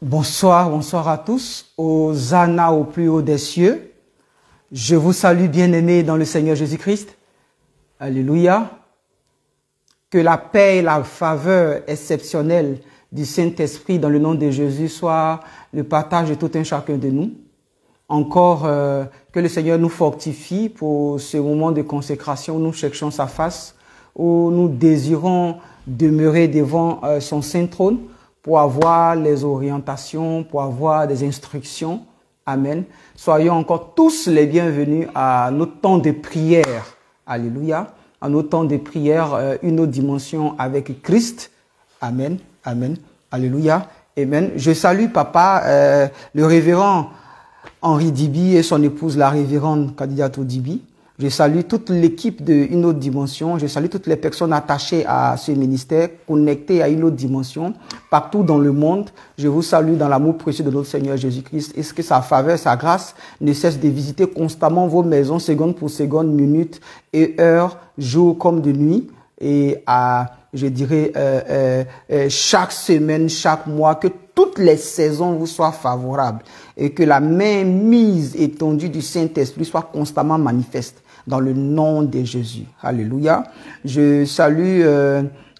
Bonsoir, bonsoir à tous, Hosanna au plus haut des cieux. Je vous salue bien-aimés dans le Seigneur Jésus-Christ. Alléluia. Que la paix et la faveur exceptionnelle du Saint-Esprit dans le nom de Jésus soit le partage de tout un chacun de nous. Encore que le Seigneur nous fortifie pour ce moment de consécration où nous cherchons sa face, où nous désirons demeurer devant son saint trône pour avoir les orientations, pour avoir des instructions. Amen. Soyons encore tous les bienvenus à notre temps de prière. Alléluia. À notre temps de prière, une autre dimension avec Christ. Amen. Amen. Alléluia. Amen. Je salue papa, le révérend Henri Dibi et son épouse, la révérende Kadiatou Dibi. Je salue toute l'équipe de Une autre dimension. Je salue toutes les personnes attachées à ce ministère, connectées à une autre dimension, partout dans le monde. Je vous salue dans l'amour précieux de notre Seigneur Jésus-Christ. Est-ce que sa faveur, sa grâce ne cesse de visiter constamment vos maisons, seconde pour seconde, minute et heure, jour comme de nuit, et je dirais, chaque semaine, chaque mois, que toutes les saisons vous soient favorables et que la main mise étendue du Saint-Esprit soit constamment manifeste dans le nom de Jésus. Alléluia. Je salue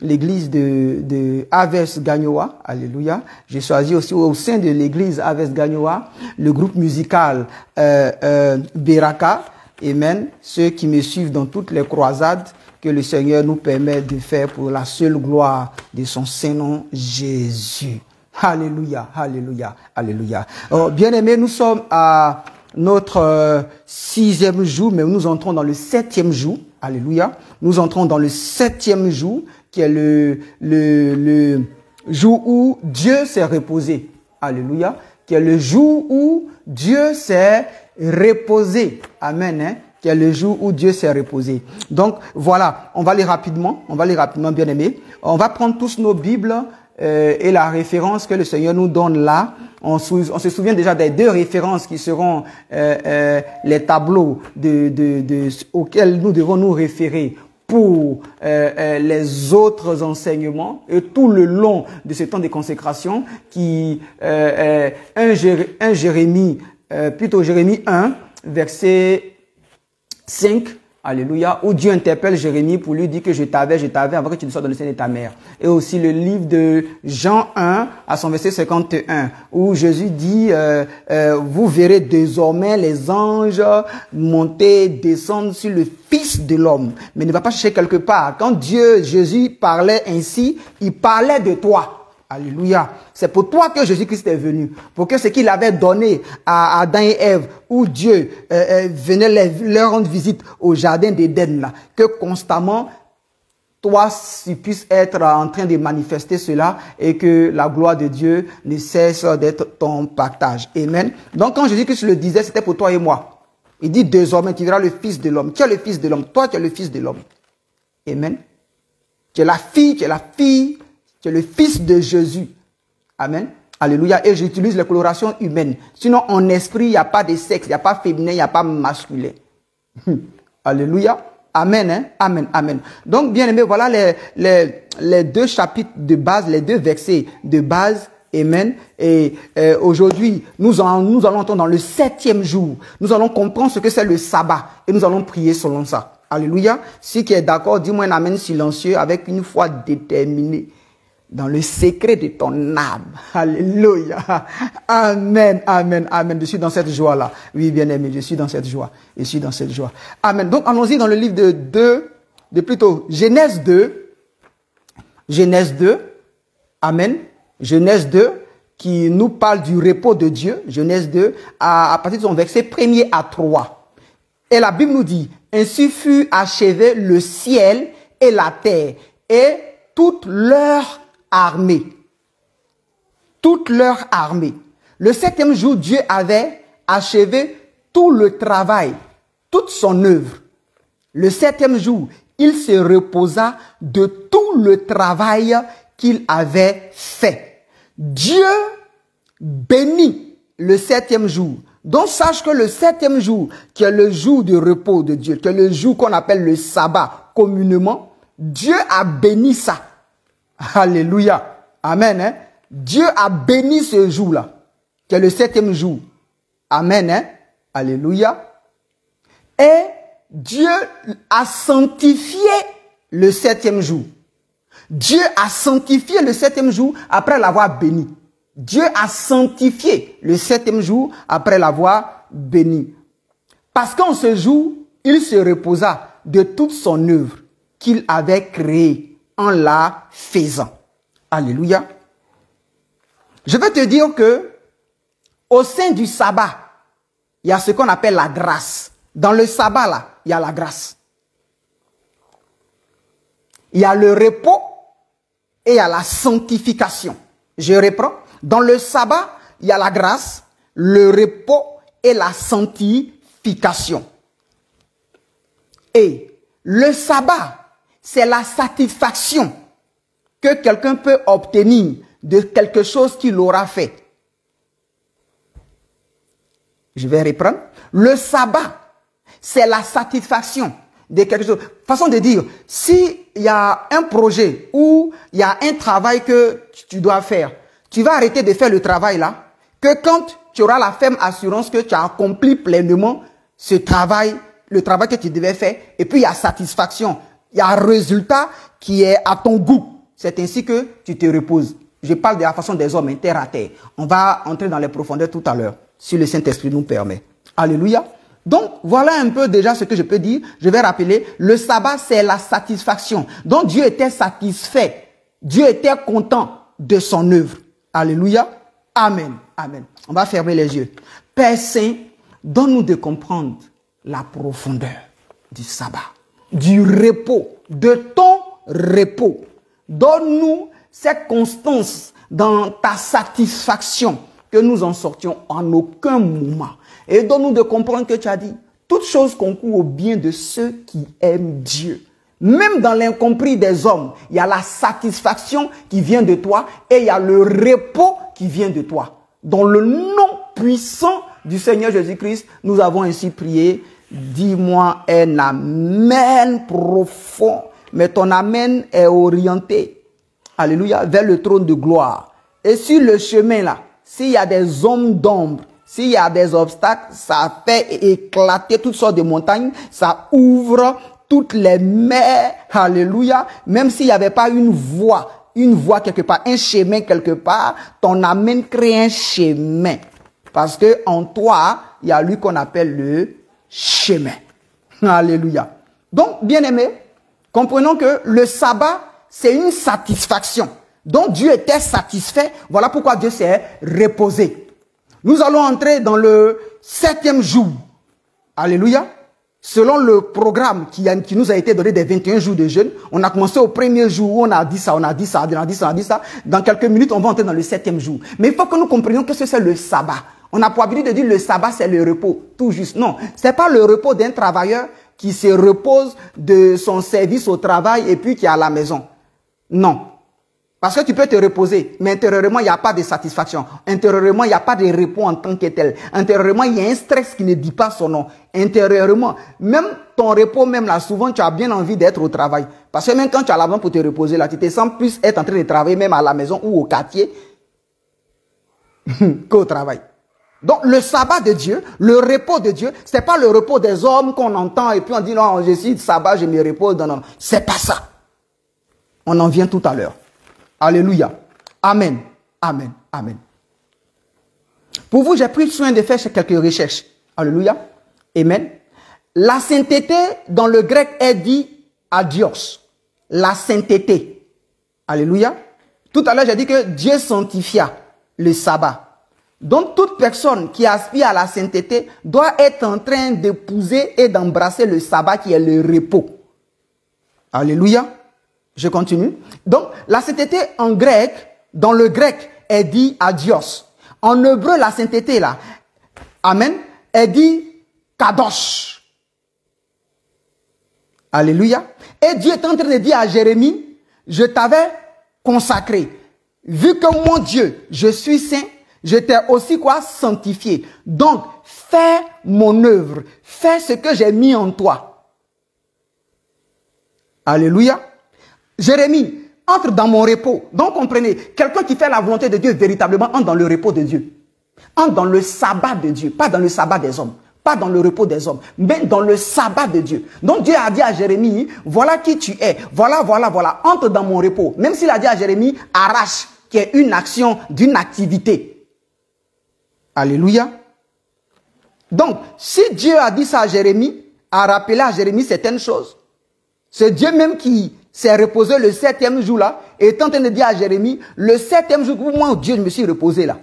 l'église de Aves Gagnoa. Alléluia. J'ai choisi aussi au sein de l'église Aves Gagnoa le groupe musical Beraka. Amen. Ceux qui me suivent dans toutes les croisades que le Seigneur nous permet de faire pour la seule gloire de son Saint-Nom Jésus. Alléluia, alléluia, alléluia. Bien-aimés, nous sommes à notre 6e jour, mais nous entrons dans le 7e jour. Alléluia. Nous entrons dans le 7e jour, qui est le jour où Dieu s'est reposé. Alléluia. Qui est le jour où Dieu s'est reposé. Amen. Hein? Qui est le jour où Dieu s'est reposé. Donc, voilà. On va aller rapidement, bien-aimés. On va prendre tous nos Bibles et la référence que le Seigneur nous donne là. On se souvient déjà des deux références qui seront les tableaux auxquels nous devons nous référer pour les autres enseignements et tout le long de ce temps de consécration qui Jérémie 1, verset 5. Alléluia, où Dieu interpelle Jérémie pour lui dire que je t'avais avant que tu ne sois dans le sein de ta mère. Et aussi le livre de Jean 1 à son verset 51, où Jésus dit, vous verrez désormais les anges monter, descendre sur le Fils de l'homme. Mais ne va pas chercher quelque part. Quand Jésus parlait ainsi, il parlait de toi. Alléluia. C'est pour toi que Jésus-Christ est venu. Pour que ce qu'il avait donné à Adam et Ève, où Dieu venait leur rendre visite au jardin d'Éden, là, que constamment, toi, tu puisses être en train de manifester cela et que la gloire de Dieu ne cesse d'être ton partage. Amen. Donc, quand Jésus-Christ le disait, c'était pour toi et moi. Il dit désormais, tu verras le Fils de l'homme. Qui est le Fils de l'homme? Toi, tu es le Fils de l'homme. Amen. Tu es la fille, tu es le Fils de Jésus. Amen. Alléluia. Et j'utilise les colorations humaines. Sinon, en esprit, il n'y a pas de sexe, il n'y a pas féminin, il n'y a pas masculin. Alléluia. Amen. Hein? Amen. Amen. Donc, bien aimé, voilà les deux chapitres de base, les deux versets de base. Amen. Et aujourd'hui, nous allons entrer dans le 7e jour. Nous allons comprendre ce que c'est le sabbat. Et nous allons prier selon ça. Alléluia. Si tu es d'accord, dis-moi un amen silencieux avec une foi déterminée dans le secret de ton âme. Alléluia. Amen, amen, amen. Je suis dans cette joie-là. Oui, bien-aimé, je suis dans cette joie. Je suis dans cette joie. Amen. Donc, allons-y dans le livre plutôt Genèse 2. Genèse 2. Amen. Genèse 2, qui nous parle du repos de Dieu. Genèse 2, à partir de son verset 1er à 3. Et la Bible nous dit, ainsi fut achevé le ciel et la terre et toute leur armée. Toute leur armée. Le 7e jour, Dieu avait achevé tout le travail, toute son œuvre. Le 7e jour, il se reposa de tout le travail qu'il avait fait. Dieu bénit le 7e jour. Donc sache que le 7e jour, qui est le jour de repos de Dieu, qui est le jour qu'on appelle le sabbat communément, Dieu a béni ça. Alléluia. Amen. Hein? Dieu a béni ce jour-là, qui est le 7e jour. Amen, hein? Alléluia. Et Dieu a sanctifié le 7e jour. Dieu a sanctifié le 7e jour après l'avoir béni. Dieu a sanctifié le 7e jour après l'avoir béni. Parce qu'en ce jour, il se reposa de toute son œuvre qu'il avait créée en la faisant. Alléluia. Je veux te dire que au sein du sabbat, il y a ce qu'on appelle la grâce. Dans le sabbat, là, il y a la grâce. Il y a le repos et il y a la sanctification. Je reprends. Dans le sabbat, il y a la grâce, le repos et la sanctification. Et le sabbat, c'est la satisfaction que quelqu'un peut obtenir de quelque chose qu'il aura fait. Je vais reprendre. Le sabbat, c'est la satisfaction de quelque chose. Façon de dire, s'il y a un projet ou il y a un travail que tu dois faire, tu vas arrêter de faire le travail là, que quand tu auras la ferme assurance que tu as accompli pleinement ce travail, le travail que tu devais faire, et puis il y a satisfaction, il y a un résultat qui est à ton goût. C'est ainsi que tu te reposes. Je parle de la façon des hommes, terre à terre. On va entrer dans les profondeurs tout à l'heure, si le Saint-Esprit nous permet. Alléluia. Donc, voilà un peu déjà ce que je peux dire. Je vais rappeler, le sabbat, c'est la satisfaction. Donc, Dieu était satisfait. Dieu était content de son œuvre. Alléluia. Amen. Amen. On va fermer les yeux. Père Saint, donne-nous de comprendre la profondeur du sabbat, du repos, de ton repos. Donne-nous cette constance dans ta satisfaction, que nous en sortions en aucun moment. Et donne-nous de comprendre que tu as dit, toute chose concourt au bien de ceux qui aiment Dieu. Même dans l'incompris des hommes, il y a la satisfaction qui vient de toi et il y a le repos qui vient de toi. Dans le nom puissant du Seigneur Jésus-Christ, nous avons ainsi prié. Dis-moi un amen profond, mais ton amen est orienté, alléluia, vers le trône de gloire. Et sur le chemin là, s'il y a des hommes d'ombre, s'il y a des obstacles, ça fait éclater toutes sortes de montagnes, ça ouvre toutes les mers, alléluia. Même s'il n'y avait pas une voie quelque part, un chemin quelque part, ton amen crée un chemin. Parce que en toi, il y a lui qu'on appelle le chemin. Alléluia. Donc, bien-aimés, comprenons que le sabbat, c'est une satisfaction. Donc, Dieu était satisfait. Voilà pourquoi Dieu s'est reposé. Nous allons entrer dans le 7e jour. Alléluia. Selon le programme qui nous a été donné des 21 jours de jeûne, on a commencé au premier jour où on a dit ça, on a dit ça, on a dit ça, on a dit ça. Dans quelques minutes, on va entrer dans le 7e jour. Mais il faut que nous comprenions que c'est le sabbat. On n'a pas l'habitude de dire le sabbat, c'est le repos. Tout juste. Non, ce n'est pas le repos d'un travailleur qui se repose de son service au travail et puis qui est à la maison. Non. Parce que tu peux te reposer, mais intérieurement, il n'y a pas de satisfaction. Intérieurement, il n'y a pas de repos en tant que tel. Intérieurement, il y a un stress qui ne dit pas son nom. Intérieurement, même ton repos, même là, souvent, tu as bien envie d'être au travail. Parce que même quand tu as l'argent pour te reposer, là, tu te sens plus être en train de travailler même à la maison ou au quartier qu'au travail. Donc, le sabbat de Dieu, le repos de Dieu, c'est pas le repos des hommes qu'on entend et puis on dit non, je suis sabbat, je me repose. Non, non, c'est pas ça. On en vient tout à l'heure. Alléluia. Amen. Amen. Amen. Pour vous, j'ai pris soin de faire quelques recherches. Alléluia. Amen. La sainteté, dans le grec, est dit adios. La sainteté. Alléluia. Tout à l'heure, j'ai dit que Dieu sanctifia le sabbat. Donc, toute personne qui aspire à la sainteté doit être en train d'épouser et d'embrasser le sabbat qui est le repos. Alléluia. Je continue. Donc, la sainteté en grec, dans le grec, est dit adios. En hébreu, la sainteté, là, amen, est dit kadosh. Alléluia. Et Dieu est en train de dire à Jérémie, je t'avais consacré. Vu que mon Dieu, je suis saint, je t'ai aussi quoi? Sanctifié. Donc, fais mon œuvre. Fais ce que j'ai mis en toi. Alléluia. Jérémie, entre dans mon repos. Donc comprenez, quelqu'un qui fait la volonté de Dieu véritablement entre dans le repos de Dieu. Entre dans le sabbat de Dieu, pas dans le sabbat des hommes. Pas dans le repos des hommes, mais dans le sabbat de Dieu. Donc Dieu a dit à Jérémie, voilà qui tu es, voilà, entre dans mon repos. Même s'il a dit à Jérémie, arrache, qui est une action d'une activité. Alléluia. Donc, si Dieu a dit ça à Jérémie, a rappelé à Jérémie certaines choses, c'est Dieu même qui s'est reposé le 7e jour là, et est en train de dire à Jérémie, le 7e jour, moi Dieu, je me suis reposé là.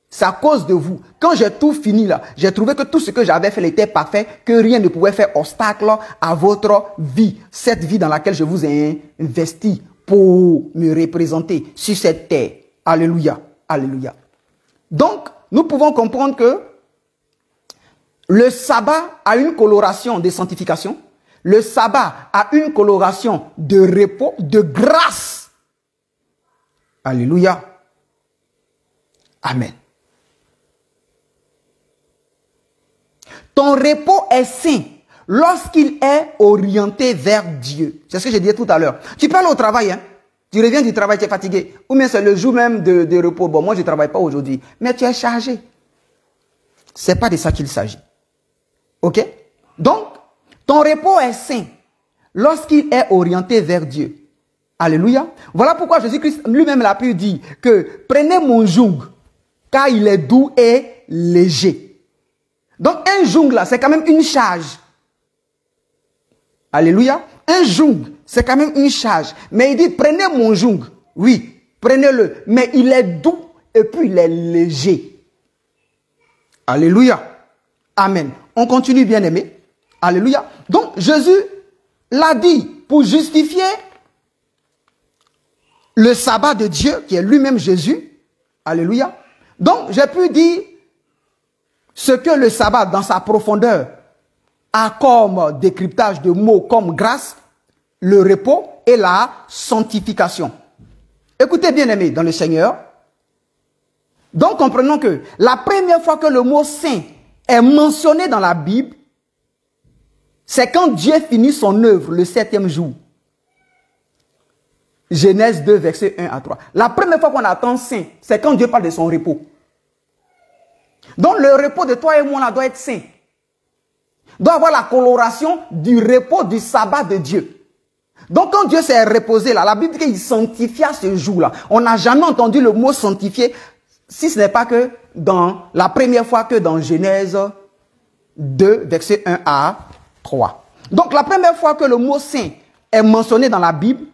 C'est à cause de vous. Quand j'ai tout fini là, j'ai trouvé que tout ce que j'avais fait était parfait, que rien ne pouvait faire obstacle à votre vie. Cette vie dans laquelle je vous ai investi pour me représenter sur cette terre. Alléluia. Alléluia. Donc, nous pouvons comprendre que le sabbat a une coloration de sanctification. Le sabbat a une coloration de repos, de grâce. Alléluia. Amen. Ton repos est saint lorsqu'il est orienté vers Dieu. C'est ce que j'ai dit tout à l'heure. Tu peux aller au travail, hein? Tu reviens du travail, tu es fatigué. Ou bien c'est le jour même de repos. Bon, moi je ne travaille pas aujourd'hui. Mais tu es chargé. Ce n'est pas de ça qu'il s'agit. Ok? Donc, ton repos est saint lorsqu'il est orienté vers Dieu. Alléluia. Voilà pourquoi Jésus-Christ lui-même l'a pu dire que prenez mon joug, car il est doux et léger. Donc, un joug là, c'est quand même une charge. Alléluia. Un joug, c'est quand même une charge. Mais il dit, prenez mon joug. Oui, prenez-le. Mais il est doux et puis il est léger. Alléluia. Amen. On continue, bien aimé. Alléluia. Donc, Jésus l'a dit pour justifier le sabbat de Dieu, qui est lui-même Jésus. Alléluia. Donc, j'ai pu dire ce que le sabbat, dans sa profondeur, a comme décryptage de mots comme grâce, le repos et la sanctification. Écoutez bien aimés dans le Seigneur. Donc comprenons que la première fois que le mot saint est mentionné dans la Bible, c'est quand Dieu finit son œuvre le 7e jour. Genèse 2, versets 1 à 3. La première fois qu'on attend saint, c'est quand Dieu parle de son repos. Donc le repos de toi et moi là doit être saint. Doit avoir la coloration du repos du sabbat de Dieu. Donc quand Dieu s'est reposé là, la Bible dit qu'il sanctifia ce jour-là. On n'a jamais entendu le mot sanctifier, si ce n'est pas que dans la première fois que dans Genèse 2, versets 1 à 3. Donc la première fois que le mot saint est mentionné dans la Bible,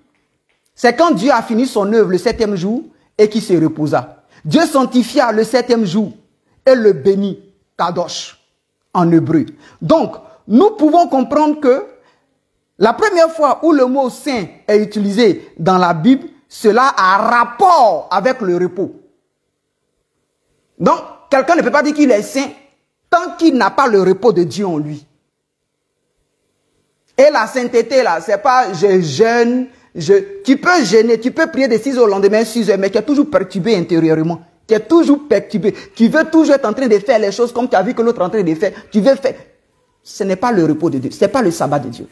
c'est quand Dieu a fini son œuvre le 7e jour et qu'il se reposa. Dieu sanctifia le 7e jour et le bénit, Kadosh, en hébreu. Donc, nous pouvons comprendre que la première fois où le mot saint est utilisé dans la Bible, cela a rapport avec le repos. Donc, quelqu'un ne peut pas dire qu'il est saint tant qu'il n'a pas le repos de Dieu en lui. Et la sainteté, là, c'est pas je jeûne, tu peux jeûner, tu peux prier de 6 heures au lendemain 6 heures, mais tu es toujours perturbé intérieurement. Tu es toujours perturbé. Tu veux toujours être en train de faire les choses comme tu as vu que l'autre est en train de faire. Tu veux faire. Ce n'est pas le repos de Dieu. Ce n'est pas le sabbat de Dieu.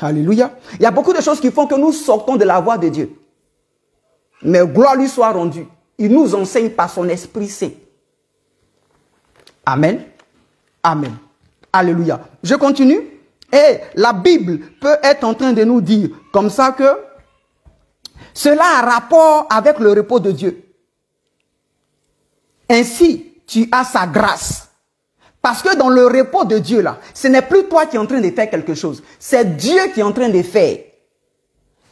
Alléluia. Il y a beaucoup de choses qui font que nous sortons de la voie de Dieu. Mais gloire lui soit rendue. Il nous enseigne par son Esprit Saint. Amen. Amen. Alléluia. Je continue. Et la Bible peut être en train de nous dire comme ça que cela a rapport avec le repos de Dieu. Ainsi, tu as sa grâce. Parce que dans le repos de Dieu, là, ce n'est plus toi qui es en train de faire quelque chose. C'est Dieu qui est en train de faire.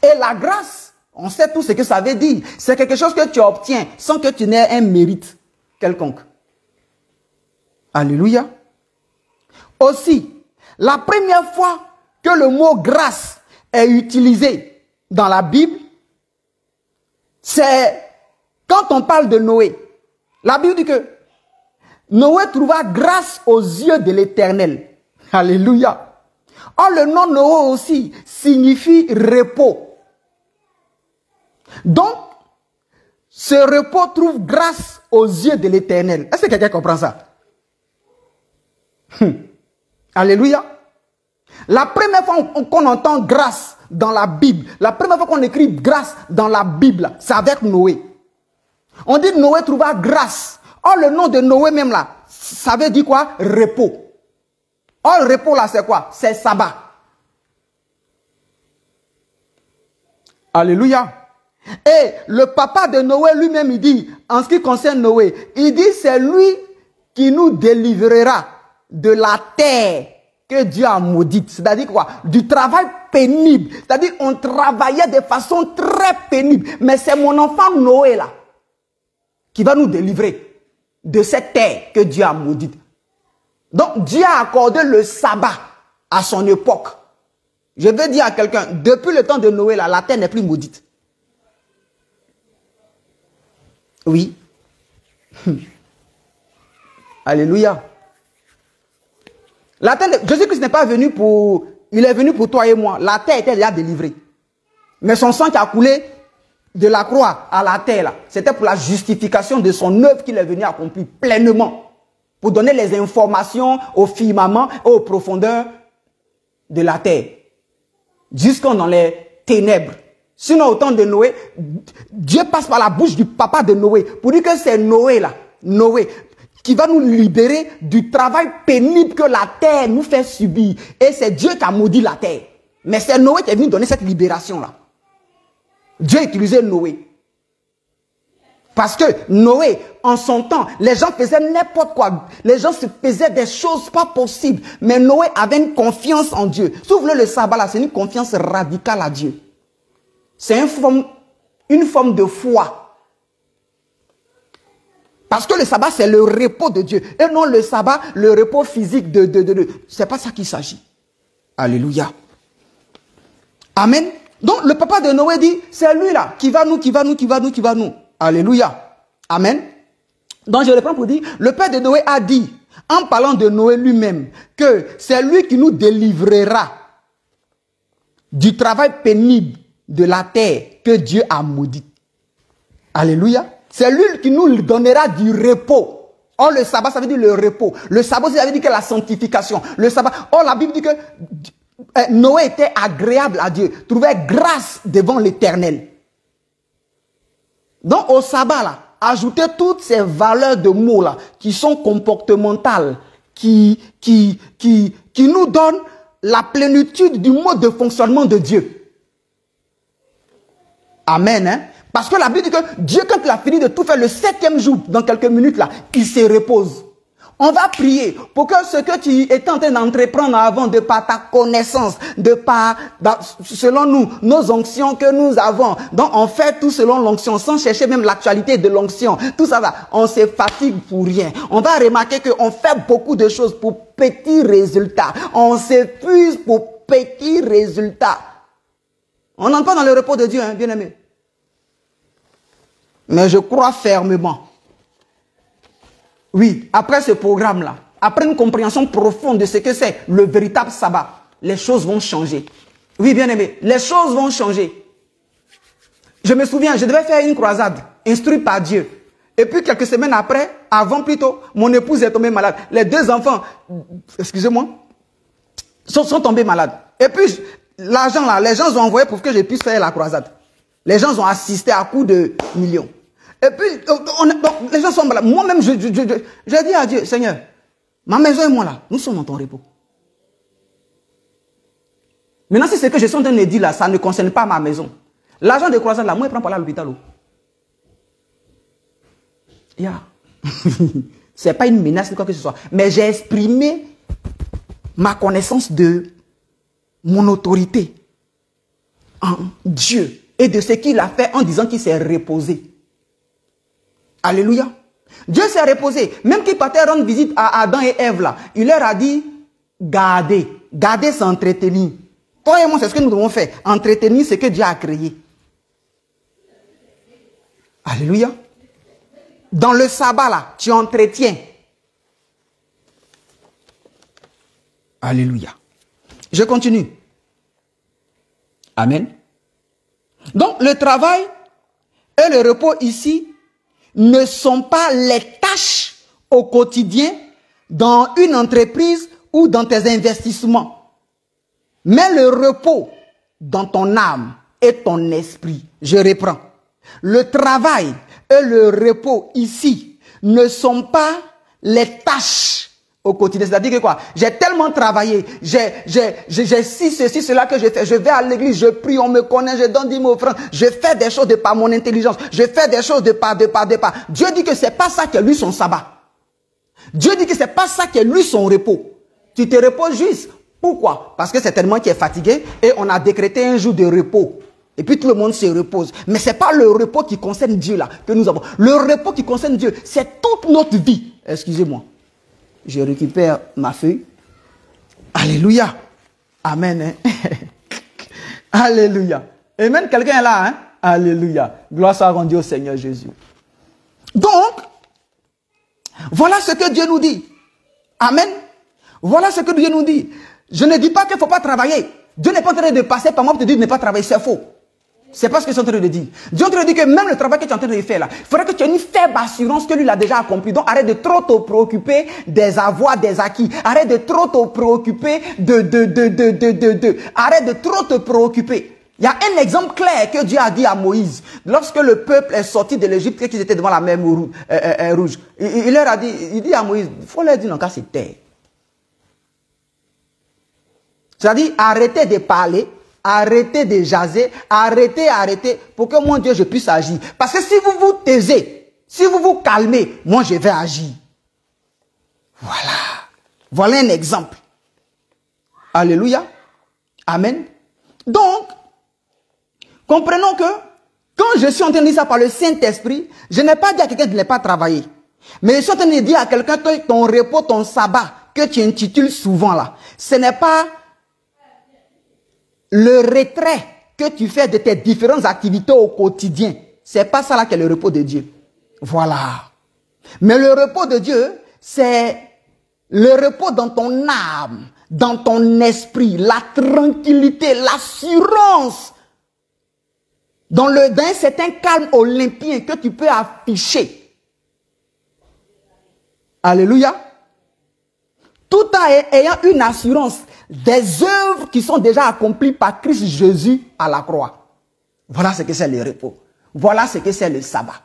Et la grâce, on sait tout ce que ça veut dire. C'est quelque chose que tu obtiens sans que tu n'aies un mérite quelconque. Alléluia. Aussi, la première fois que le mot grâce est utilisé dans la Bible, c'est quand on parle de Noé. La Bible dit que Noé trouva grâce aux yeux de l'Éternel. Alléluia. Or, le nom Noé aussi signifie repos. Donc, ce repos trouve grâce aux yeux de l'Éternel. Est-ce que quelqu'un comprend ça? Alléluia. La première fois qu'on entend grâce dans la Bible, la première fois qu'on écrit grâce dans la Bible, c'est avec Noé. On dit Noé trouva grâce. Or, le nom de Noé même là, ça veut dire quoi? Repos. Or, le repos là, c'est quoi? C'est sabbat. Alléluia. Et le papa de Noé lui-même, il dit, en ce qui concerne Noé, il dit, c'est lui qui nous délivrera de la terre que Dieu a maudite. C'est-à-dire quoi? Du travail pénible. C'est-à-dire on travaillait de façon très pénible. Mais c'est mon enfant Noé là qui va nous délivrer de cette terre que Dieu a maudite. Donc Dieu a accordé le sabbat à son époque. Je veux dire à quelqu'un, depuis le temps de Noé là, la terre n'est plus maudite. Oui. Alléluia. La terre, Jésus-Christ n'est pas venu pour... Il est venu pour toi et moi. La terre était déjà délivrée. Mais son sang qui a coulé de la croix à la terre, c'était pour la justification de son œuvre qu'il est venu accomplir pleinement. Pour donner les informations au firmament et aux profondeurs de la terre. Jusqu'en dans les ténèbres. Sinon, au temps de Noé, Dieu passe par la bouche du papa de Noé pour dire que c'est Noé là, Noé, qui va nous libérer du travail pénible que la terre nous fait subir. Et c'est Dieu qui a maudit la terre. Mais c'est Noé qui est venu donner cette libération là. Dieu a utilisé Noé. Parce que Noé, en son temps, les gens faisaient n'importe quoi. Les gens se faisaient des choses pas possibles. Mais Noé avait une confiance en Dieu. S'ouvre le sabbat là, c'est une confiance radicale à Dieu. C'est une forme de foi. Parce que le sabbat, c'est le repos de Dieu. Et non le sabbat, le repos physique de. C'est pas ça qu'il s'agit. Alléluia. Amen. Donc, le papa de Noé dit, c'est lui là, qui va nous. Alléluia. Amen. Donc, je reprends pour dire, le père de Noé a dit, en parlant de Noé lui-même, que c'est lui qui nous délivrera du travail pénible de la terre que Dieu a maudit. Alléluia. C'est lui qui nous donnera du repos. Or, le sabbat, ça veut dire le repos. Le sabbat, ça veut dire que la sanctification. Le sabbat. Or, la Bible dit que Noé était agréable à Dieu, trouvait grâce devant l'Éternel. Donc, au sabbat, là, ajoutez toutes ces valeurs de mots, là, qui sont comportementales, qui nous donnent la plénitude du mode de fonctionnement de Dieu. Amen, hein? Parce que la Bible dit que Dieu, quand il a fini de tout faire le 7e jour, dans quelques minutes là, il se repose. On va prier pour que ce que tu étais en train d'entreprendre avant, de par ta connaissance, de par, selon nous, nos onctions que nous avons. Donc on fait tout selon l'onction, sans chercher même l'actualité de l'onction. Tout ça là, on se fatigue pour rien. On va remarquer qu'on fait beaucoup de choses pour petits résultats. On s'épuise pour petits résultats. On n'entre pas dans le repos de Dieu, hein, bien aimé. Mais je crois fermement. Oui, après ce programme-là, après une compréhension profonde de ce que c'est le véritable sabbat, les choses vont changer. Oui, bien aimé, les choses vont changer. Je me souviens, je devais faire une croisade, instruite par Dieu. Et puis quelques semaines après, avant plutôt, mon épouse est tombée malade. Les 2 enfants, excusez-moi, sont tombés malades. Et puis, l'argent là, les gens ont envoyé pour que je puisse faire la croisade. Les gens ont assisté à coups de millions. Et puis, les gens sont malades. Moi-même, je dis à Dieu, Seigneur, ma maison et moi là, nous sommes dans ton repos. Maintenant, si c'est que je suis en train de dire là, ça ne concerne pas ma maison. L'argent de croisade là, moi, je prends pas là à l'hôpital. Yeah. Ce n'est pas une menace ni quoi que ce soit. Mais j'ai exprimé ma connaissance de mon autorité en Dieu et de ce qu'il a fait en disant qu'il s'est reposé. Alléluia. Dieu s'est reposé. Même qu'il partait rendre visite à Adam et Ève là, il leur a dit, gardez. Gardez, c'est entretenir. Toi et moi, c'est ce que nous devons faire. Entretenir ce que Dieu a créé. Alléluia. Dans le sabbat là, tu entretiens. Alléluia. Je continue. Amen. Donc, le travail et le repos ici ne sont pas les tâches au quotidien dans une entreprise ou dans tes investissements. Mais le repos dans ton âme et ton esprit. Je reprends. Le travail et le repos ici ne sont pas les tâches au quotidien. C'est-à-dire que quoi? J'ai tellement travaillé, j'ai ceci, cela que je fais. Je vais à l'église, je prie, on me connaît, je donne 10 000 francs. Je fais des choses de par mon intelligence. Je fais des choses de par. Dieu dit que c'est pas ça qui est lui son sabbat. Dieu dit que c'est pas ça qui est lui son repos. Tu te reposes juste. Pourquoi? Parce que c'est tellement qui est fatigué et on a décrété un jour de repos. Et puis tout le monde se repose. Mais ce n'est pas le repos qui concerne Dieu là que nous avons. Le repos qui concerne Dieu, c'est toute notre vie. Excusez-moi. Je récupère ma feuille. Alléluia. Amen. Hein? Alléluia. Amen. Quelqu'un est là. Hein? Alléluia. Gloire soit rendue au Seigneur Jésus. Donc, voilà ce que Dieu nous dit. Amen. Voilà ce que Dieu nous dit. Je ne dis pas qu'il ne faut pas travailler. Dieu n'est pas en train de passer par moi pour te dire de ne pas travailler. C'est faux. C'est pas ce que je suis en train de dire. Dieu est en train de dire que même le travail que tu es en train de faire là, il faudrait que tu aies une faible assurance que lui l'a déjà accompli. Donc arrête de trop te préoccuper des avoirs, des acquis. Arrête de trop te préoccuper Arrête de trop te préoccuper. Il y a un exemple clair que Dieu a dit à Moïse. Lorsque le peuple est sorti de l'Égypte et qu'ils étaient devant la mer rouge. Il leur a dit, il dit à Moïse, il faut leur dire non, qu'à se taire. C'est-à-dire, arrêtez de parler, arrêtez de jaser, arrêtez, pour que mon Dieu, je puisse agir. Parce que si vous vous taisez, si vous vous calmez, moi, je vais agir. Voilà. Voilà un exemple. Alléluia. Amen. Donc, comprenons que, quand je suis en train de dire ça par le Saint-Esprit, je n'ai pas dit à quelqu'un de ne pas travailler. Mais je suis en train de dire à quelqu'un que ton repos, ton sabbat, que tu intitules souvent là, ce n'est pas le retrait que tu fais de tes différentes activités au quotidien. C'est pas ça là qui est le repos de Dieu. Voilà. Mais le repos de Dieu, c'est le repos dans ton âme, dans ton esprit, la tranquillité, l'assurance, dans un certain calme olympien que tu peux afficher. Alléluia. Tout en ayant une assurance des œuvres qui sont déjà accomplies par Christ Jésus à la croix. Voilà ce que c'est le repos. Voilà ce que c'est le sabbat.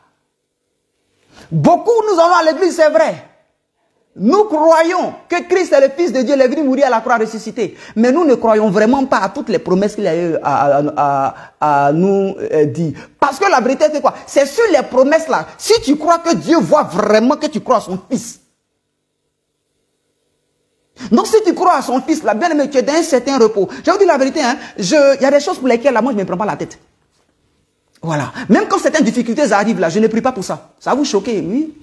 Beaucoup nous allons à l'église, c'est vrai. Nous croyons que Christ est le Fils de Dieu, il est venu mourir à la croix ressuscité. Mais nous ne croyons vraiment pas à toutes les promesses qu'il a eu à nous dire. Parce que la vérité c'est quoi? C'est sur les promesses là. Si tu crois que Dieu voit vraiment que tu crois à son Fils. Donc si tu crois à son Fils, là, bien aimé, tu es dans un certain repos. Je vais vous dire la vérité, hein, il y a des choses pour lesquelles là, moi je ne me prends pas la tête. Voilà. Même quand certaines difficultés arrivent là, je ne prie pas pour ça. Ça va vous choquer, oui.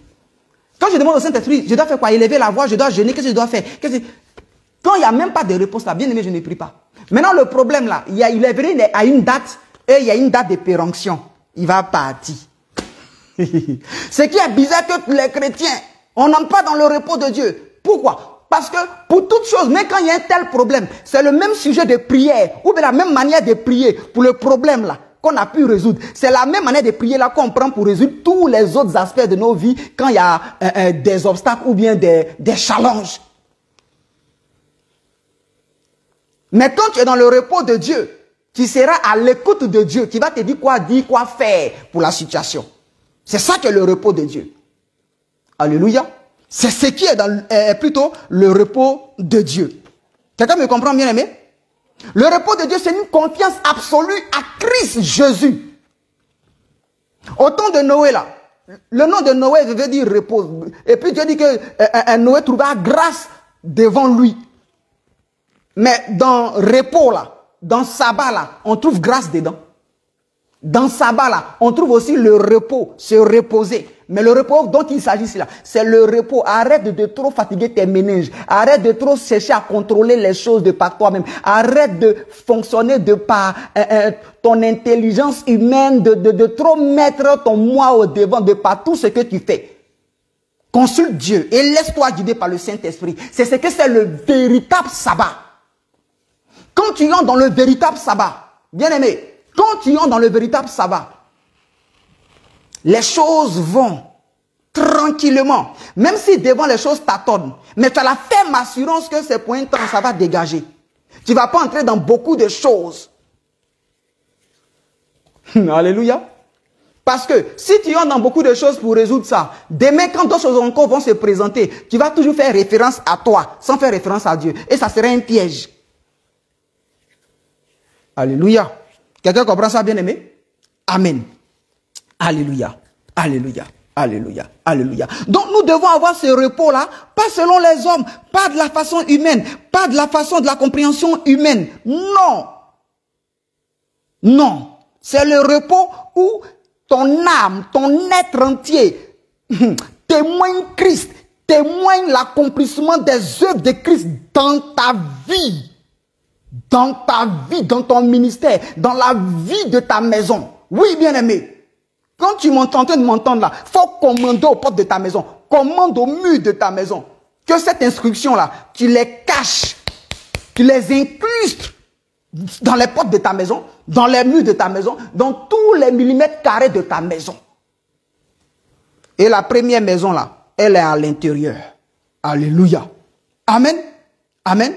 Quand je demande au Saint-Esprit, je dois faire quoi? Élever la voix, je dois jeûner, qu'est-ce que je dois faire? Quand il n'y a même pas de réponse là, bien aimé, je ne prie pas. Maintenant le problème là, il est venu à une date, et il y a une date de péremption. Il va partir. Ce qui est bizarre que les chrétiens, on n'entre pas dans le repos de Dieu. Pourquoi? Parce que pour toute chose, même quand il y a un tel problème, c'est le même sujet de prière, ou bien la même manière de prier pour le problème là, qu'on a pu résoudre. C'est la même manière de prier là qu'on prend pour résoudre tous les autres aspects de nos vies quand il y a des obstacles ou bien des challenges. Mais quand tu es dans le repos de Dieu, tu seras à l'écoute de Dieu qui va te dire, quoi faire pour la situation. C'est ça que le repos de Dieu. Alléluia. C'est ce qui est plutôt le repos de Dieu. Quelqu'un me comprend, bien aimé? Le repos de Dieu, c'est une confiance absolue à Christ Jésus. Au temps de Noé, là, le nom de Noé veut dire repos. Et puis Dieu dit que Noé trouva grâce devant lui. Mais dans repos, là, dans sabbat, là, on trouve grâce dedans. Dans sabbat, là, on trouve aussi le repos, se reposer. Mais le repos dont il s'agit là, c'est le repos. Arrête de trop fatiguer tes méninges. Arrête de trop chercher à contrôler les choses de par toi-même. Arrête de fonctionner de par ton intelligence humaine, de trop mettre ton moi au devant de par tout ce que tu fais. Consulte Dieu et laisse-toi guider par le Saint-Esprit. C'est ce que c'est le véritable sabbat. Quand tu entres dans le véritable sabbat, bien aimé, quand tu entres dans le véritable sabbat, les choses vont tranquillement. Même si devant les choses tâtonnent. Mais tu as la ferme assurance que c'est pour un temps, ça va dégager. Tu ne vas pas entrer dans beaucoup de choses. Alléluia. Parce que si tu entres dans beaucoup de choses pour résoudre ça, demain quand d'autres choses encore vont se présenter, tu vas toujours faire référence à toi, sans faire référence à Dieu. Et ça serait un piège. Alléluia. Quelqu'un comprend ça, bien aimé? Amen. Alléluia. Alléluia. Alléluia. Alléluia. Donc nous devons avoir ce repos-là, pas selon les hommes, pas de la façon humaine, pas de la façon de la compréhension humaine. Non. Non. C'est le repos où ton âme, ton être entier témoigne Christ, témoigne l'accomplissement des œuvres de Christ dans ta vie. Dans ta vie, dans ton ministère, dans la vie de ta maison. Oui, bien-aimé. Quand tu m'entends, en train de m'entendre là, il faut commander aux portes de ta maison. Commande aux murs de ta maison. Que cette instruction-là, tu les caches. Tu les incrustes dans les portes de ta maison, dans les murs de ta maison, dans tous les millimètres carrés de ta maison. Et la première maison là, elle est à l'intérieur. Alléluia. Amen. Amen.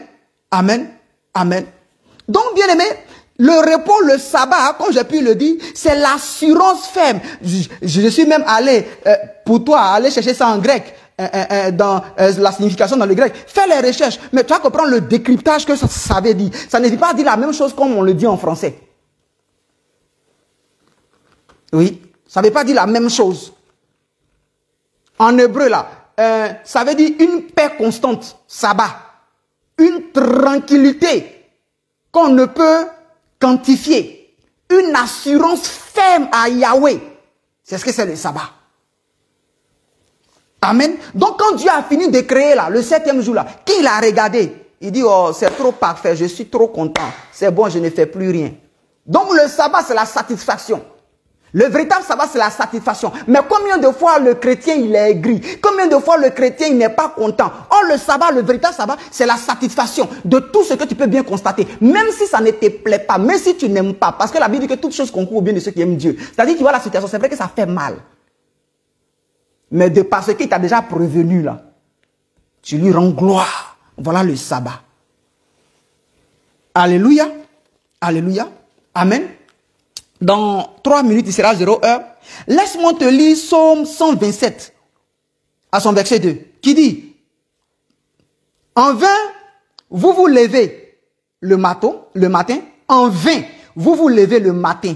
Amen. Amen. Donc, bien aimé, le repos, le sabbat, comme j'ai pu le dire, c'est l'assurance ferme. Je suis même allé, pour toi, aller chercher ça en grec, dans la signification dans le grec. Fais les recherches, mais tu vas comprendre le décryptage que ça veut dire. Ça ne veut pas dire la même chose comme on le dit en français. Oui, ça ne veut pas dire la même chose. En hébreu, là, ça veut dire une paix constante, sabbat. Une tranquillité qu'on ne peut quantifier. Une assurance ferme à Yahweh. C'est ce que c'est le sabbat. Amen. Donc quand Dieu a fini de créer là, le 7e jour là, qu'il a regardé, il dit, oh c'est trop parfait, je suis trop content. C'est bon, je ne fais plus rien. Donc le sabbat c'est la satisfaction. Le véritable sabbat, c'est la satisfaction. Mais combien de fois le chrétien, il est aigri? Combien de fois le chrétien, il n'est pas content? Or, le sabbat, le véritable sabbat, c'est la satisfaction de tout ce que tu peux bien constater. Même si ça ne te plaît pas, même si tu n'aimes pas. Parce que la Bible dit que toute chose concourt au bien de ceux qui aiment Dieu. C'est-à-dire, tu vois la situation, c'est vrai que ça fait mal. Mais de parce qu'il t'a déjà prévenu, là, tu lui rends gloire. Voilà le sabbat. Alléluia. Alléluia. Amen. Dans 3 minutes, il sera 0 heure. Laisse-moi te lire Psaume 127, à son verset 2, qui dit, en vain, vous vous levez le matin, en vain, vous vous levez le matin,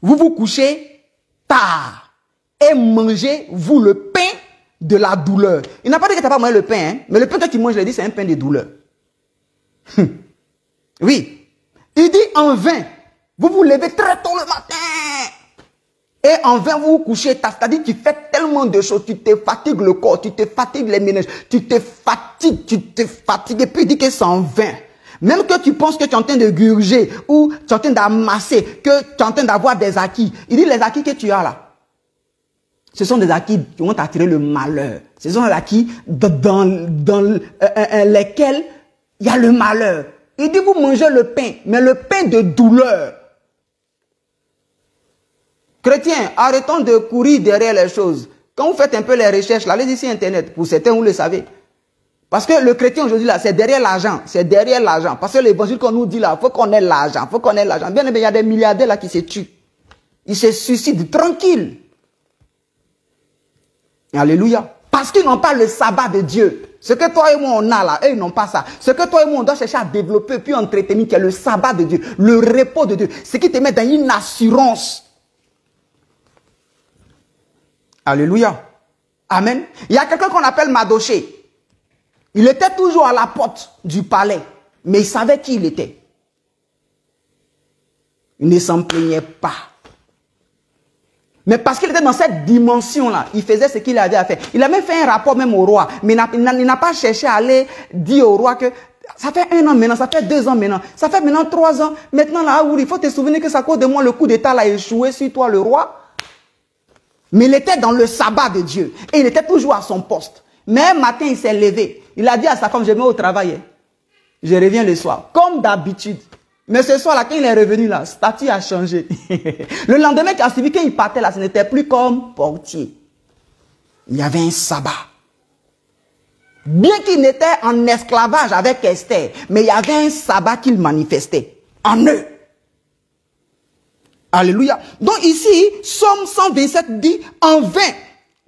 vous vous couchez tard, et mangez, vous, le pain de la douleur. Il n'a pas dit que tu n'as pas mangé le pain, hein, mais le pain que tu manges, je l'ai dit, c'est un pain de douleur. Oui. Il dit, en vain, vous vous levez très tôt le matin. Et en vain, vous vous couchez tard. C'est-à-dire tu fais tellement de choses. Tu te fatigues le corps, tu te fatigues les ménages, tu te fatigues. Et puis il dit que c'est en vain. Même que tu penses que tu es en train de gurger ou tu es en train d'amasser, que tu es en train d'avoir des acquis. Il dit les acquis que tu as là, ce sont des acquis qui vont t'attirer le malheur. Ce sont des acquis dans lesquels il y a le malheur. Il dit vous mangez le pain, mais le pain de douleur. Chrétiens, arrêtons de courir derrière les choses. Quand vous faites un peu les recherches, là, allez-y sur Internet. Pour certains, vous le savez. Parce que le chrétien aujourd'hui, là, c'est derrière l'argent. C'est derrière l'argent. Parce que l'évangile qu'on nous dit là, il faut qu'on ait l'argent. Il faut qu'on ait l'argent. Bien, il y a des milliardaires là qui se tuent. Ils se suicident tranquilles. Alléluia. Parce qu'ils n'ont pas le sabbat de Dieu. Ce que toi et moi on a là, eux ils n'ont pas ça. Ce que toi et moi on doit chercher à développer puis entretenir, qui est le sabbat de Dieu, le repos de Dieu. Ce qui te met dans une assurance. Alléluia. Amen. Il y a quelqu'un qu'on appelle Madoché. Il était toujours à la porte du palais, mais il savait qui il était. Il ne s'en plaignait pas. Mais parce qu'il était dans cette dimension-là, il faisait ce qu'il avait à faire. Il a même fait un rapport même au roi, mais il n'a pas cherché à aller dire au roi que ça fait 1 an maintenant, ça fait 2 ans maintenant, ça fait maintenant 3 ans. Maintenant là, il faut te souvenir que c'est à cause de moi le coup d'état a échoué sur toi le roi. Mais il était dans le sabbat de Dieu. Et il était toujours à son poste. Mais un matin, il s'est levé. Il a dit à sa femme, je vais au travail. Je reviens le soir. Comme d'habitude. Mais ce soir-là, quand il est revenu là, statut a changé. Le lendemain qui a suivi, quand il partait là, ce n'était plus comme portier. Il y avait un sabbat. Bien qu'il n'était en esclavage avec Esther, mais il y avait un sabbat qu'il manifestait en eux. Alléluia. Donc ici, Psaume 127 dit, en vain,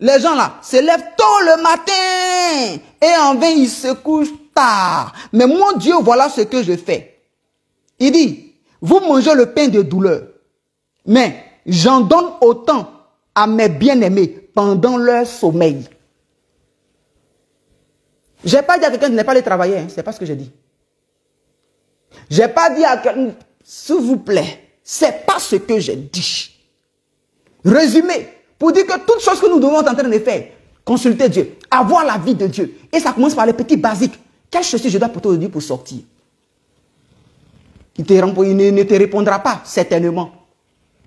les gens là se lèvent tôt le matin et en vain ils se couchent tard. Mais mon Dieu, voilà ce que je fais. Il dit, vous mangez le pain de douleur, mais j'en donne autant à mes bien-aimés pendant leur sommeil. Je n'ai pas dit à quelqu'un de ne pas aller travailler, hein, c'est pas ce que j'ai dit. Je n'ai pas dit à quelqu'un, s'il vous plaît, c'est pas ce que j'ai dit. Résumé, pour dire que toutes choses que nous devons en train de faire, consulter Dieu, avoir la vie de Dieu. Et ça commence par les petits basiques. Quelle chaussure je dois porter aujourd'hui pour sortir? Il ne te répondra pas, certainement.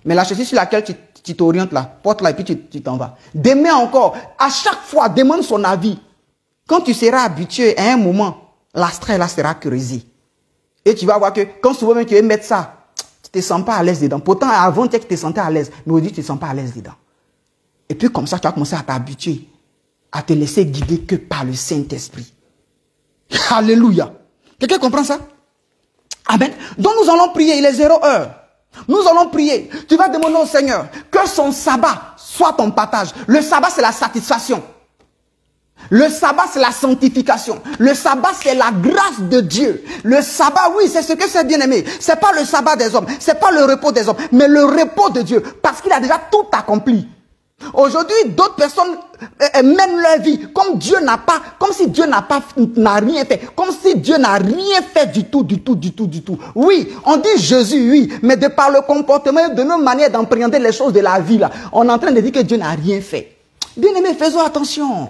Mais la chaussure sur laquelle tu t'orientes là, porte-la et puis tu t'en vas. Demain encore, à chaque fois, demande son avis. Quand tu seras habitué à un moment, l'astral là sera creusé. Et tu vas voir que quand souvent même tu veux mettre ça, tu ne te sens pas à l'aise dedans. Pourtant, avant, tu te sentais à l'aise. Mais aujourd'hui, tu ne te sens pas à l'aise dedans. Et puis comme ça, tu vas commencer à t'habituer, à te laisser guider que par le Saint-Esprit. Alléluia. Quelqu'un comprend ça? Amen. Donc nous allons prier, il est 0 heure. Nous allons prier. Tu vas demander au Seigneur que son sabbat soit ton partage. Le sabbat, c'est la satisfaction. Le sabbat, c'est la sanctification. Le sabbat, c'est la grâce de Dieu. Le sabbat, oui, c'est ce que c'est bien aimé. C'est pas le sabbat des hommes. C'est pas le repos des hommes. Mais le repos de Dieu. Parce qu'il a déjà tout accompli. Aujourd'hui, d'autres personnes mènent leur vie comme Dieu n'a pas, comme si Dieu n'a rien fait, comme si Dieu n'a rien fait du tout. Oui, on dit Jésus, oui, mais de par le comportement, de nos manières d'appréhender les choses de la vie, là, on est en train de dire que Dieu n'a rien fait. Bien-aimés, faisons attention.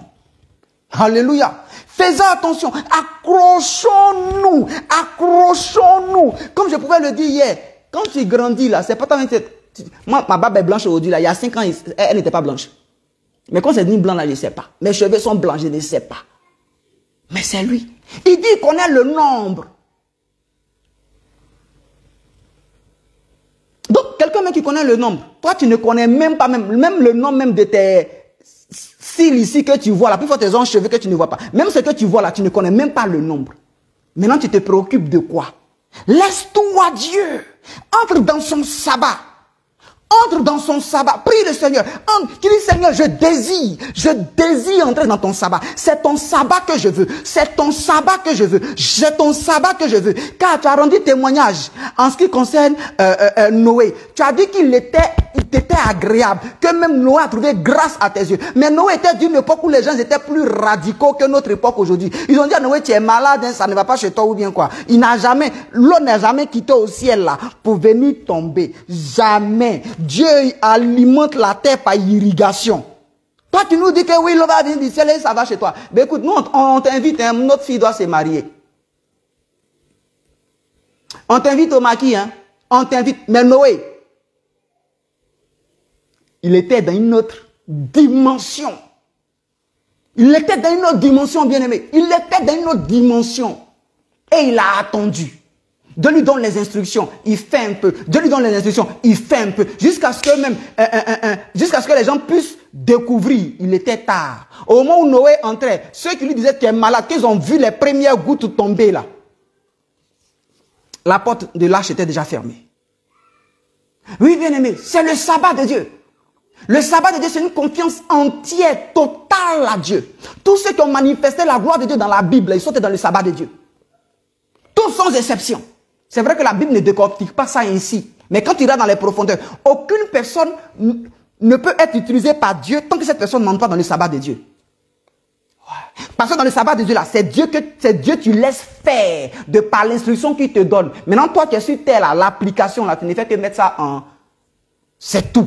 Alléluia. Faisons attention. Accrochons-nous. Accrochons-nous. Comme je pouvais le dire hier, quand tu grandis là, c'est pas tant... Moi, ma barbe est blanche aujourd'hui. Là. Il y a 5 ans, elle n'était pas blanche. Mais quand c'est devenu blanc, là, je ne sais pas. Mes cheveux sont blancs, je ne sais pas. Mais c'est lui. Il dit qu'on est le nombre. Donc, quelqu'un même qui connaît le nombre, toi, tu ne connais même pas, même le nom même de tes cils ici que tu vois, là, plus fort tes cheveux que tu ne vois pas. Même ce que tu vois là, tu ne connais même pas le nombre. Maintenant, tu te préoccupes de quoi? Laisse-toi Dieu. Entre dans son sabbat. Entre dans son sabbat, prie le Seigneur. Tu dis Seigneur, je désire entrer dans ton sabbat. C'est ton sabbat que je veux. C'est ton sabbat que je veux. C'est ton sabbat que je veux. Car tu as rendu témoignage en ce qui concerne Noé. Tu as dit qu'il était agréable, que même Noé a trouvé grâce à tes yeux. Mais Noé était d'une époque où les gens étaient plus radicaux que notre époque aujourd'hui. Ils ont dit à Noé, tu es malade, hein, ça ne va pas chez toi ou bien quoi. L'eau n'a jamais quitté au ciel là pour venir tomber. Jamais. Dieu alimente la terre par irrigation. Toi, tu nous dis que oui, l'eau va venir du ciel et ça va chez toi. Mais écoute, nous, on t'invite, hein, notre fille doit se marier. On t'invite au maquis, hein. On t'invite. Mais Noé, il était dans une autre dimension. Il était dans une autre dimension, bien-aimé. Il était dans une autre dimension. Et il a attendu. Dieu lui donne les instructions, il fait un peu. Dieu lui donne les instructions, il fait un peu. Jusqu'à ce que même, jusqu'à ce que les gens puissent découvrir. Il était tard. Au moment où Noé entrait, ceux qui lui disaient qu'il est malade, qu'ils ont vu les premières gouttes tomber là, la porte de l'arche était déjà fermée. Oui, bien aimé, c'est le sabbat de Dieu. Le sabbat de Dieu, c'est une confiance entière, totale à Dieu. Tous ceux qui ont manifesté la gloire de Dieu dans la Bible, ils sont dans le sabbat de Dieu. Tous sans exception. C'est vrai que la Bible ne décortique pas ça ainsi. Mais quand tu iras dans les profondeurs, aucune personne ne peut être utilisée par Dieu tant que cette personne n'entre pas dans le sabbat de Dieu. Parce que dans le sabbat de Dieu, là, c'est Dieu que tu laisses faire de par l'instruction qu'il te donne. Maintenant, toi qui es sur terre, là, l'application, là, tu ne fais que mettre ça en... C'est tout.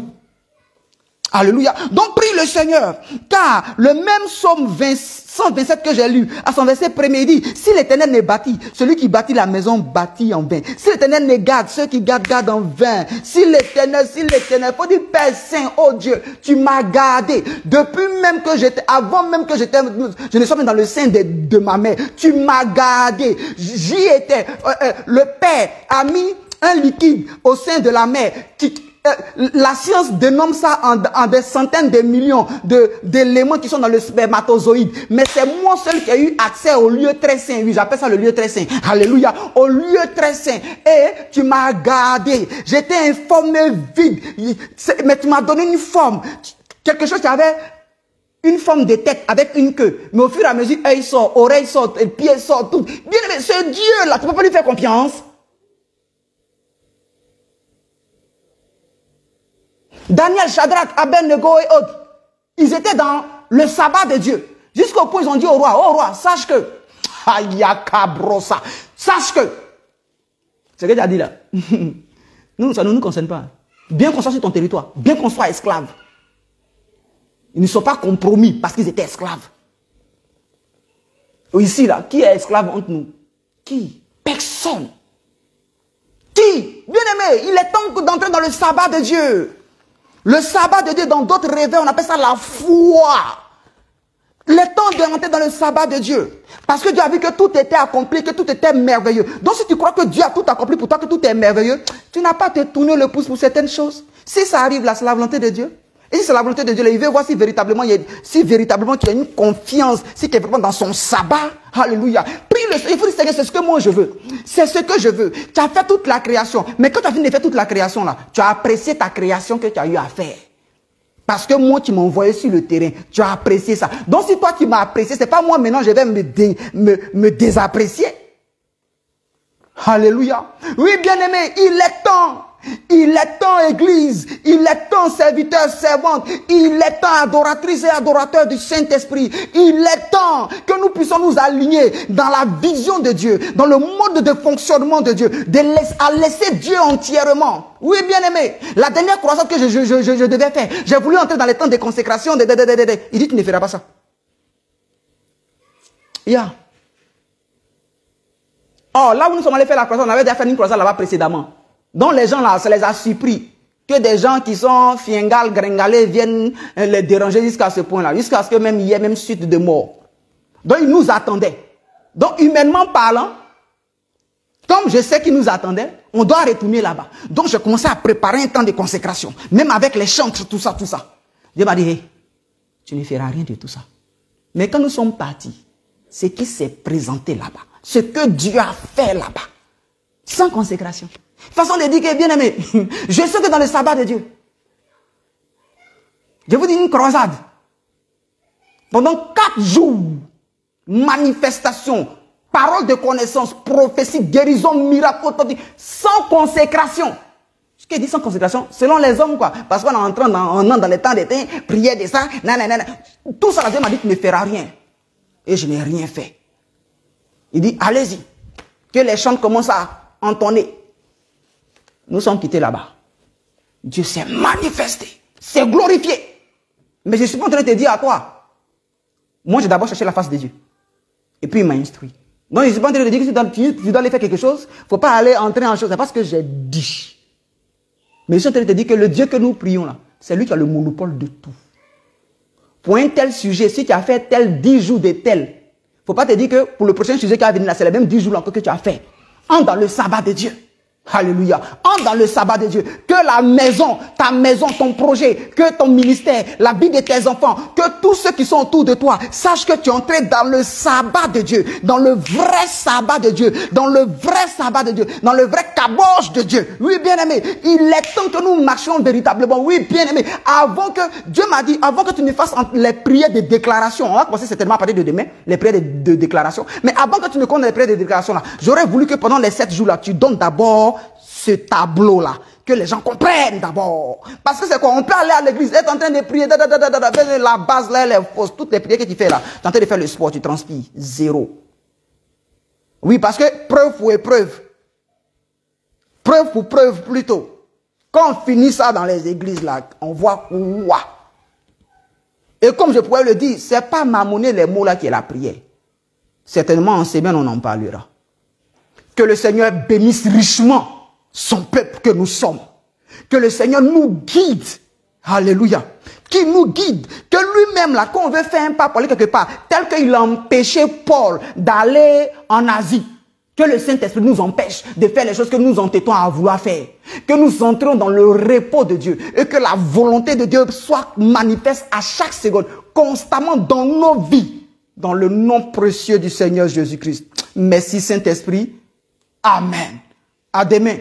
Alléluia. Donc prie le Seigneur. Car le même psaume 127 que j'ai lu, à son verset premier, il dit, si l'Éternel n'est bâti, celui qui bâtit la maison bâtit en vain. Si l'Éternel n'est garde, ceux qui gardent en vain. Si l'Éternel, faut dire Père Saint, oh Dieu, tu m'as gardé. Depuis même que j'étais, avant même que j'étais, je ne sois même dans le sein de ma mère. Tu m'as gardé. J'y étais. Le Père a mis un liquide au sein de la mère la science dénomme ça en des centaines de millions d'éléments qui sont dans le spermatozoïde. Mais c'est moi seul qui ai eu accès au lieu très saint. Oui, j'appelle ça le lieu très saint. Alléluia. Au lieu très saint. Et tu m'as gardé. J'étais informé vide. Mais tu m'as donné une forme. Quelque chose qui avait une forme de tête avec une queue. Mais au fur et à mesure, œil sort, oreille sort, pied sort, tout. Bien aimé, ce Dieu-là, tu ne peux pas lui faire confiance. Daniel, Shadrach, Abednego et autres, ils étaient dans le sabbat de Dieu. Jusqu'au point où ils ont dit au roi, oh roi, sache que, sache que, c'est ce que tu as dit là. Nous, ça ne nous concerne pas. Bien qu'on soit sur ton territoire, bien qu'on soit esclave. Ils ne sont pas compromis parce qu'ils étaient esclaves. Ici là, qui est esclave entre nous? Qui? Personne. Qui? Bien aimé, il est temps d'entrer dans le sabbat de Dieu. Le sabbat de Dieu, dans d'autres réveils, on appelle ça la foi. Il est temps de rentrer dans le sabbat de Dieu. Parce que Dieu a vu que tout était accompli, que tout était merveilleux. Donc si tu crois que Dieu a tout accompli pour toi, que tout est merveilleux, tu n'as pas à te tourner le pouce pour certaines choses. Si ça arrive là, c'est la volonté de Dieu. Et si c'est la volonté de Dieu, il veut voir si véritablement il y a une confiance, si tu es vraiment dans son sabbat. Alléluia. Prie le Seigneur. Il faut dire, Seigneur, c'est ce que moi je veux. C'est ce que je veux. Tu as fait toute la création. Mais quand tu as fini de faire toute la création là, tu as apprécié ta création que tu as eu à faire. Parce que moi, tu m'as envoyé sur le terrain. Tu as apprécié ça. Donc si toi, tu m'as apprécié, c'est pas moi maintenant, je vais me désapprécier. Alléluia. Oui, bien aimé, il est temps. Il est temps, Église, il est temps, serviteurs, servantes, il est temps, adoratrices et adorateurs du Saint-Esprit, il est temps que nous puissions nous aligner dans la vision de Dieu, dans le mode de fonctionnement de Dieu, à laisser Dieu entièrement. Oui, bien aimé, la dernière croissance que je devais faire, j'ai voulu entrer dans les temps de consécration, il dit tu ne feras pas ça. Oh, là où nous sommes allés faire la croissance, on avait déjà fait une croissance là-bas précédemment. Donc les gens là, ça les a surpris que des gens qui sont fiengal, gringalés viennent les déranger jusqu'à ce point-là, jusqu'à ce que même il y ait même suite de mort. Donc ils nous attendaient. Donc humainement parlant, comme je sais qu'ils nous attendaient, on doit retourner là-bas. Donc j'ai commencé à préparer un temps de consécration, même avec les chantres, tout ça, tout ça. Dieu m'a dit, hey, tu ne feras rien de tout ça. Mais quand nous sommes partis, ce qui s'est présenté là-bas, ce que Dieu a fait là-bas, sans consécration. Façon de dire que, bien aimé, je sais que dans le sabbat de Dieu, je vous dis une croisade. Pendant 4 jours, manifestation, parole de connaissance, prophétie, guérison, miracle, sans consécration. Ce qui dit sans consécration, selon les hommes, quoi. Parce qu'on est entrant dans les temps d'été, prière de ça, nanana. Tout ça, Dieu m'a dit, tu ne feras rien. Et je n'ai rien fait. Il dit, allez-y. Que les chants commencent à entonner. Nous sommes quittés là-bas. Dieu s'est manifesté, s'est glorifié. Mais je suis pas en train de te dire à toi. Moi, j'ai d'abord cherché la face de Dieu. Et puis, il m'a instruit. Donc, je ne suis pas en train de te dire que tu dois aller faire quelque chose. Il ne faut pas aller entrer en chose. C'est pas ce que j'ai dit. Mais je suis en train de te dire que le Dieu que nous prions là, c'est lui qui a le monopole de tout. Pour un tel sujet, si tu as fait tel 10 jours de tel, il ne faut pas te dire que pour le prochain sujet qui va venir là, c'est les mêmes 10 jours encore que tu as fait. Entre dans le sabbat de Dieu. Alléluia. Entre dans le sabbat de Dieu. Que la maison, ta maison, ton projet, que ton ministère, la vie de tes enfants, que tous ceux qui sont autour de toi sachent que tu es entré dans le sabbat de Dieu, dans le vrai sabbat de Dieu, dans le vrai sabbat de Dieu, dans le vrai caboche de Dieu. Oui, bien aimé, il est temps que nous marchions véritablement. Oui, bien aimé, avant que, Dieu m'a dit, avant que tu ne fasses les prières de déclaration, on va commencer certainement à parler de demain, les prières de déclaration, mais avant que tu ne connaisses les prières de déclaration là, j'aurais voulu que pendant les 7 jours là, tu donnes d'abord ce tableau-là, que les gens comprennent d'abord. Parce que c'est quoi? On peut aller à l'église, être en train de prier, la base là, elle est fausse. Toutes les prières que tu fais là, tu es en train de faire le sport, tu transpires. 0. Oui, parce que preuve pour épreuve. Preuve pour preuve plutôt. Quand on finit ça dans les églises là, on voit quoi? Et comme je pourrais le dire, c'est pas m'amener les mots là qui est la prière. Certainement en semaine on en parlera. Que le Seigneur bénisse richement son peuple que nous sommes. Que le Seigneur nous guide. Alléluia. Qui nous guide. Que lui-même, là, quand on veut faire un pas pour aller quelque part, tel qu'il a empêché Paul d'aller en Asie. Que le Saint-Esprit nous empêche de faire les choses que nous entêtons à vouloir faire. Que nous entrons dans le repos de Dieu. Et que la volonté de Dieu soit manifeste à chaque seconde, constamment dans nos vies. Dans le nom précieux du Seigneur Jésus-Christ. Merci Saint-Esprit. Amen. À demain.